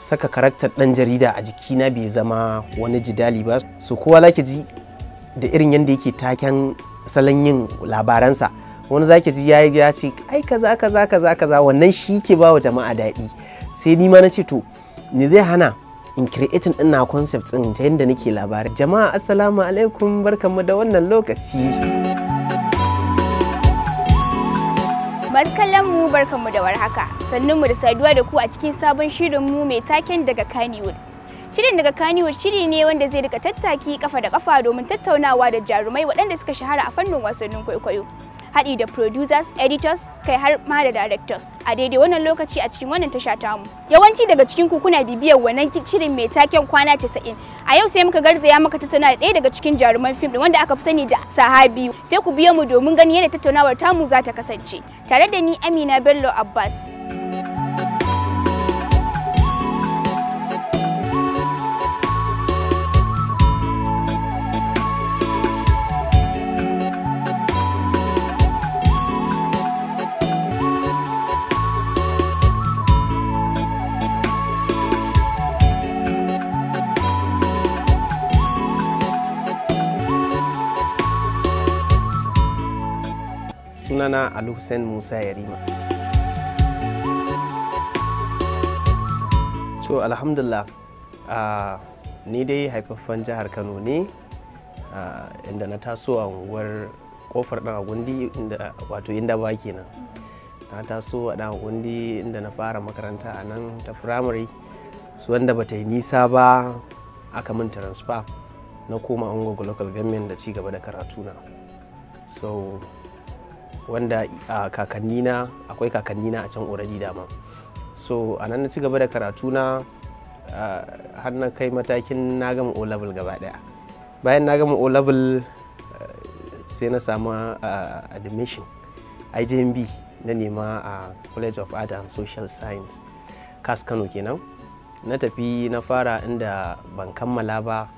saka karakter ɗan jarida a jikina bai zama wani jidali ba. So kowa zaki ji da irin yadda yake taken salon yin labaransa, wani zaki ji ya ce ai kaza kaza kaza kaza, wannan shi ke ba wa jama'a daɗi. Sai ni ma na ce to me zai hana in creating ɗin na concept ɗin ta yadda nake labarai. Jama'a assalamu alaikum, barkanmu da wannan lokaci. Masu kallon mu barkanmu da warhaka, sannunmu da saduwa da ku a cikin sabon shirinmu mai taken daga Kannywood. Shirin daga Kannywood shiri ne wanda zai rika tattaki kafa da kafa domin tattaunawa da jarumai waɗanda suka shahara a fannin wasannin kwaikwayo. Haɗi da producers, editors, kai har ma da directors a daidai wannan lokaci a cikin wannan tasha tamu. Yawanci daga cikin ku kuna bibiyar wannan shirin mai taken kwana 90. A yau sai muka garzaya maka tattauna da ɗaya daga cikin jaruman fim ɗin wanda aka fi sani da Sahabi. Sai ku biyo mu domin ganin yadda tattaunawar tamu za ta kasance. Tare da ni Amina Bello Abbas. Sunana Hussein Musa Yarima. To alhamdulillah, ni dai haifaffen jihar Kano ne, inda na taso a unguwar kofar ɗan agundi, wato inda ba kenan. Na taso a ɗan agundi inda na fara makaranta a nan ta firamare, su wanda bata yi nisa ba aka min transfer na koma Ungogo local government da ci gaba da karatuna. So wanda kakannina, akwai kakannina a can already dama. So a nan na ci gaba da karatuna har na kai matakin na gama O level gaba daya. Bayan na gama O level sai na samu admission IJMB na nema a College of Art and Social Science CAS Kano kenan. Na tafi na fara inda ban kammala ba,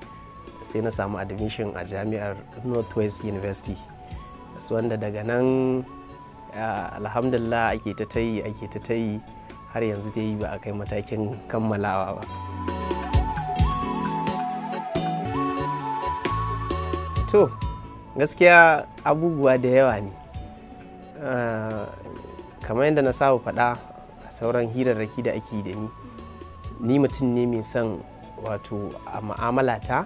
sai na samu admission a jami'ar Northwest University. Wanda daga nan alhamdulillah ake ta yi har yanzu dai ba a kai matakin kammalawa ba. To gaskiya abubuwa da yawa ne, kamar yadda na saba faɗa a sauran hirarraki da ake yi da ni mutum ne mai son, wato a mu'amalata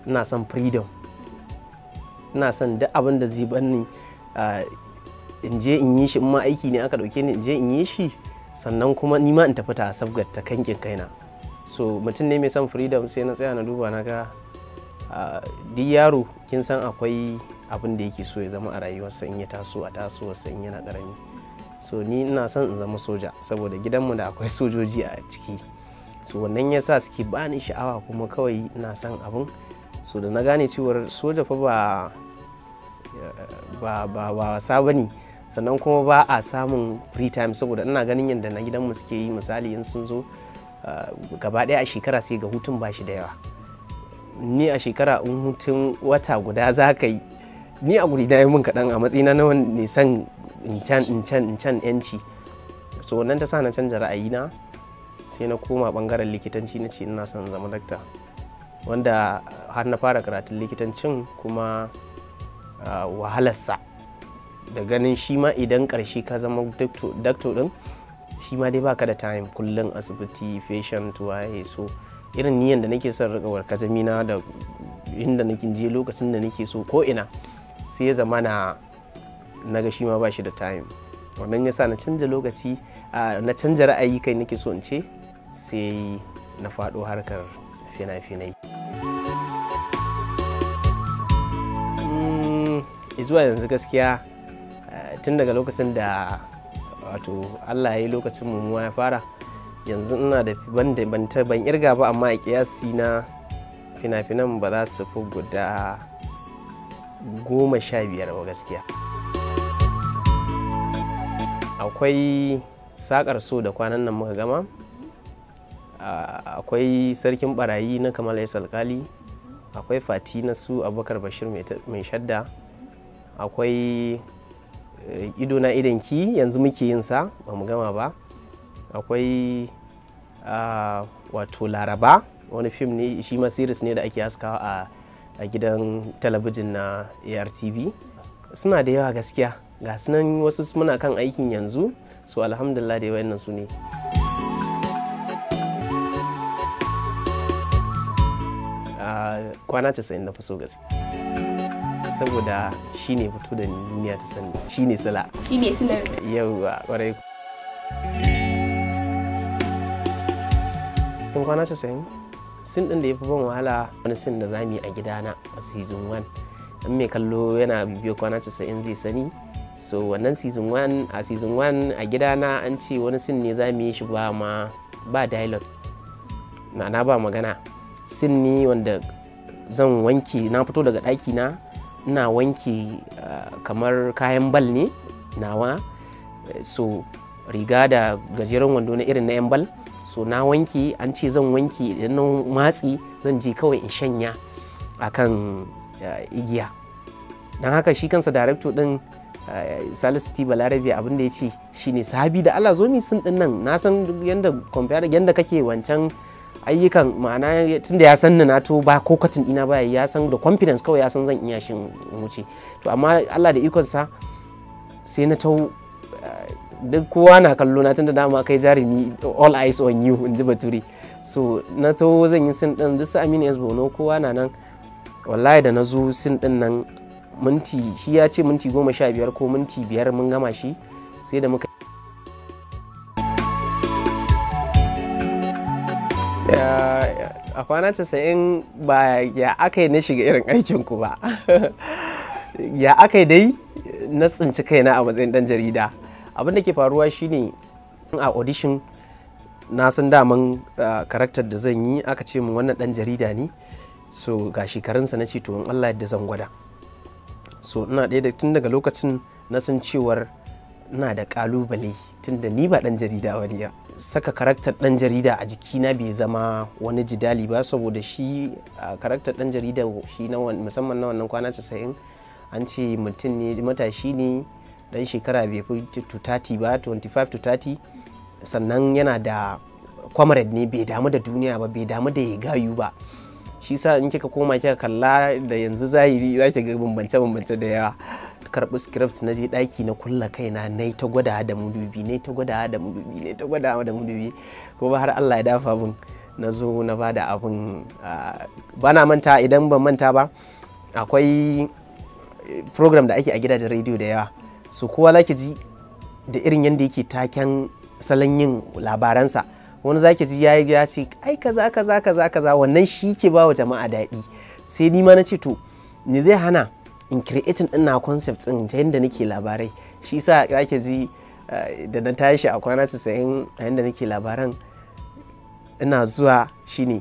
ina son freedom. Ina son duk abin da zai bani in je in yi shi, in ma aiki ne aka dauke ni in je in yi shi, sannan kuma ni ma in tafi ta sabgar ta kankin kaina. So mutum ne mai son freedom, sai na tsaya na duba na ga duk yaro kin san akwai abin da yake so ya zama a rayuwarsa in ya taso a tasowarsa in yana karami. So ni ina son in zama soja saboda gidanmu da akwai sojoji a ciki. So wannan yasa suke bani sha'awa, kuma kawai ina son abin. So da na gane cewar soja fa ba wasa ba ne, sannan kuma ba a samun free time, saboda ina ganin yadda na gidanmu suke yi. Misali in sun zo gaba ɗaya a shekara sai ga hutun ba shi da yawa. Ni a shekara in hutun wata guda za ka yi, ni a guri na yi min kaɗan a matsayina na wani ne son in can yanci. So wannan ta sa na canja ra'ayina, sai na koma ɓangaren likitanci, na ce ina son zama dakta, wanda har na fara karatun likitancin kuma wahalarsa da ganin shi ma idan ƙarshe ka zama dakto ɗin, shi ma dai baka da time, kullum asibiti, patient waye. So irin niyan da nake son riƙa warkazamina da inda nake je lokacin da nake so ko ina, sai ya zama na ga shi ma ba shi da time. Wannan yasa na canja lokaci, na canja ra'ayi kai nake so in ce, sai na faɗo harkar fina-finai. Zuwa yanzu gaskiya tun daga lokacin da wato Allah ya yi lokacin mummuwa ya fara, yanzu ina da ban irga ba, amma a kiyasi na fina-finan ba za su fi guda 15 ba gaskiya. Akwai sakar so da kwanan nan muka gama, akwai sarkin barayi na Kamal Alkali, akwai fati na su Abubakar Bashir mai shadda, akwai ido na idanki yanzu muke yin sa ba mu gama ba, akwai wato Laraba, wani fim ne shi ma series ne da ake haskawa a gidan talabijin na ARTV. Suna da yawa gaskiya, ga sunan wasu muna kan aikin yanzu, so alhamdulillah da wayannan su ne. Kwana 90 na fi so gaskiya, saboda shi ne fito da duniya ta sani, shi ne sila. Shi ne silar. Yauwa, ƙwarai. Tun kwana 90, sin ɗin da ya fi ban wahala wani sin da zamu yi a gidana a season 1. In mai kallo yana bibiyar kwana 90 zai sani. So wannan season 1 a gidana an ce wani sin ne zamu yi shi ba dialogue. Na ba magana. Sin ne wanda zan wanke, na fito daga ɗaki na, ina wanke kamar kayan bal ne nawa, so riga da gajeren wando na irin na yan bal, so na wanke, an ce zan wanke idan na matsi zan je kawai in shanya akan igiya. don haka shi kansa director din Salisu T Balarabe abin da ya ce shine Sahabi da Allah zo mi sun din nan, na san yanda compare yanda kake wancan ayyukan, ma'ana tunda ya san na to ba ko katin ina ba, ya san da confidence kawai ya san zan iya shin wuce. To amma Allah da ikonsa sai na tau duk kowa na kallo na, tunda dama kai jarumi, all eyes on you in ji Bature. So na tau zan yi sin din, duk su Aminu S Bono kowa na nan. Wallahi da na zo sin din nan minti, shi ya ce minti 15 ko minti 5 mun gama shi, sai da muka a kwana 90 ba ya aka yi na shiga irin aikinku ba ya aka yi dai na tsinci kaina a matsayin dan jarida. Abin da ke faruwa shine a audition na san daman karakter da zan yi, aka ce min wannan dan jarida ne, so ga shekarunsa na ce to in Allah yadda zan gwada. So ina ɗaya da tun daga lokacin na san cewar ina da kalubale, tunda ni ba dan jarida wani ya saka karakter dan jarida a jikina bai zama wani jidali ba, saboda shi karakter dan jarida shi na musamman na wannan kwana 90 an ce mutum ne, matashi ne dan shekara bai fi 30 ba, 25 to 30, sannan yana da comrade ne, bai damu da duniya ba, bai damu da ya gayu ba. Shi sa in kika koma kika kalla da yanzu zahiri za ki ga bambance da yawa. Karɓi script na je ɗaki na kulla kaina, na yi ta gwada da mudubi, ko ba har Allah ya dafa min na zo na ba da abin. Ba na manta, idan ban manta ba akwai program da ake a gidajen rediyo da yawa, so kowa za ki ji da irin yadda yake taken salon yin labaransa. Wani zaki ji ya ce ai kaza, wannan shi ke ba wa jama'a daɗi. Sai ni ma na ce to ni zai hana in creating din na concept din ta yadda nake labarai. Shi sa zaki ji da na tashi a kwana 90 a yadda nake labaran ina zuwa shine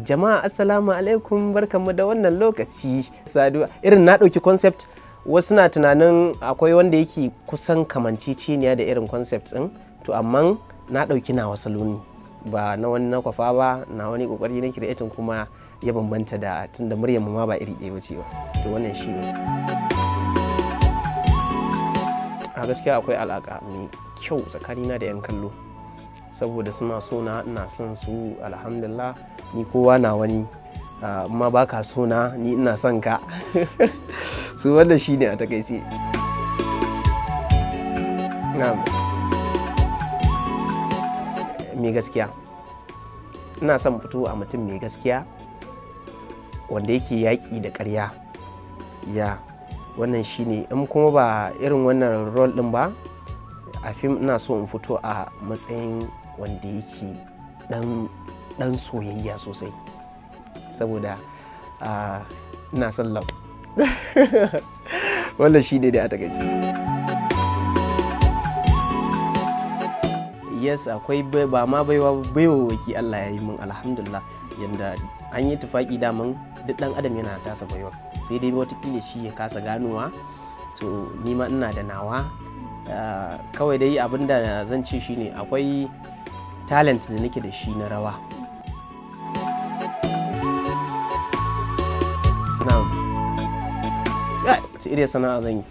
jama'a assalamu alaikum, barkanmu da wannan lokaci. Saduwa irin na ɗauki concept, wasu na tunanin akwai wanda yake kusan kamanceceniya da irin concept din, to amma na ɗauki na wasaloni ba na wani na kwafa ba, na wani kokari na creating kuma ya bambanta da, tunda muryar mu ma ba iri ɗaya bace ba. To wannan shi ne. A gaskiya akwai alaka mai kyau tsakanina da 'yan kallo, saboda suna so na, ina son su, alhamdulillah. Ni kowa na wani, amma ba ka so na, ni ina son ka. Su wannan shi ne a takaice. Mai gaskiya, ina son fito a mutum mai gaskiya wanda yake yaƙi da ƙarya, ya wannan shine. In kuma ba irin wannan role din ba a fim, ina so in fito a matsayin wanda yake dan soyayya sosai, saboda ina son love. Wannan shine da a takaice. Yes, akwai ba ma baiwa waki Allah ya yi min, alhamdulillah. Yanda an yi tufaki daman duk dan adam yana tasa baiwa, sai dai watakila shi ya kasa ganowa, to ni ma ina da nawa. Kawai dai abinda zan ce shine akwai talent da nake da shi na rawa. Wace irin sana'a zan yi?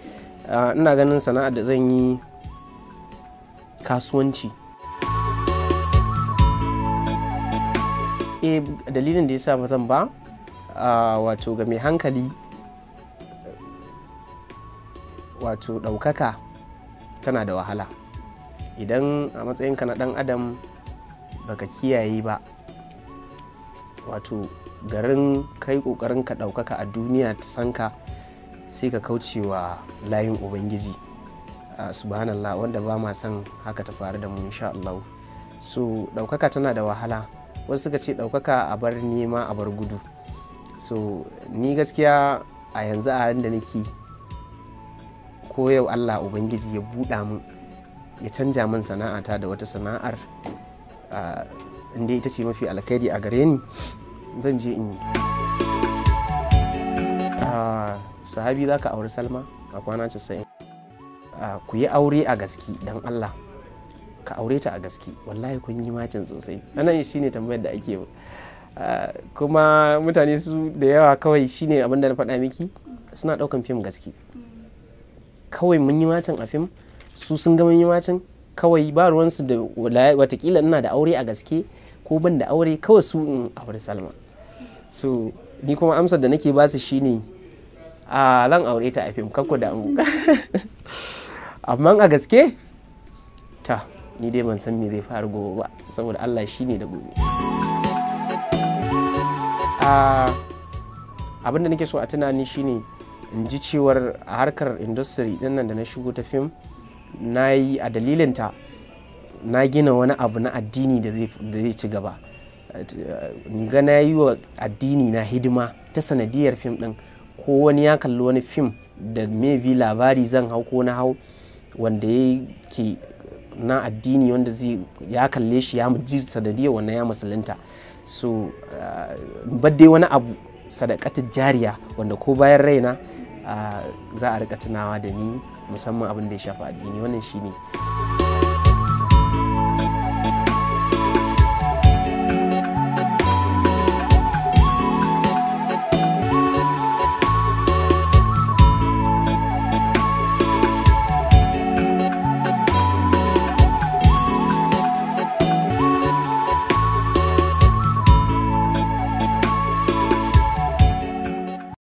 Ina ganin sana'ar da zan yi kasuwanci. dalilin da ya sa ba zan ba wato ga mai hankali, wato ɗaukaka tana da wahala. Idan a matsayinka na ɗan adam baka kiyaye ba, wato garin kai ƙoƙarin ka ɗaukaka a duniya ta sanka, sai ka kaucewa layin ubangiji subhanallah, wanda ba ma son haka ta faru da mu insha Allah. So ɗaukaka tana da wahala. Wasu suka ce ɗaukaka a bar nema a bar gudu. So ni gaskiya a yanzu a da nake, ko yau Allah ubangiji ya buɗa mu, ya canja min sana'ata da wata sana'ar, inda ita ce mafi alkhairi a gare ni, zan je in yi. Sahabi, za ka auri Salma a kwana 90. Ku yi aure a gaske don Allah, ka aure ta a gaske, wallahi kun yi macin sosai. Anan shine tambayar da ake kuma mutane su da yawa kawai shine abin da na faɗa miki, suna ɗaukan fim gaske. Kawai mun yi macin a fim, su sun ga mun yi macin, kawai ba ruwansu da watakila ina da aure a gaske ko ban da aure, kawai su in aure Salma. So ni kuma amsar da nake basu shine zan aure ta a fim, kakku da mu. Amma a gaske ta, ni dai ban san me zai faru gobe ba, saboda Allah shine da gobe. Abin da nake so a tunani shine in ji cewar a harkar industry din nan da na shigo ta fim, na yi a dalilinta na gina wani abu na addini da zai ci gaba. Ga na yi wa addini na hidima ta sanadiyar fim din, ko wani ya kalli wani fim da maybe labari zan hau ko na hau wanda yake na addini, wanda ya kalle shi ya ji sanadiyar wannan ya musulunta. So badde wani abu sadaqatul jariya wanda ko bayan raina za a rika tunawa da ni, musamman abin da ya shafi addini. Wannan shine.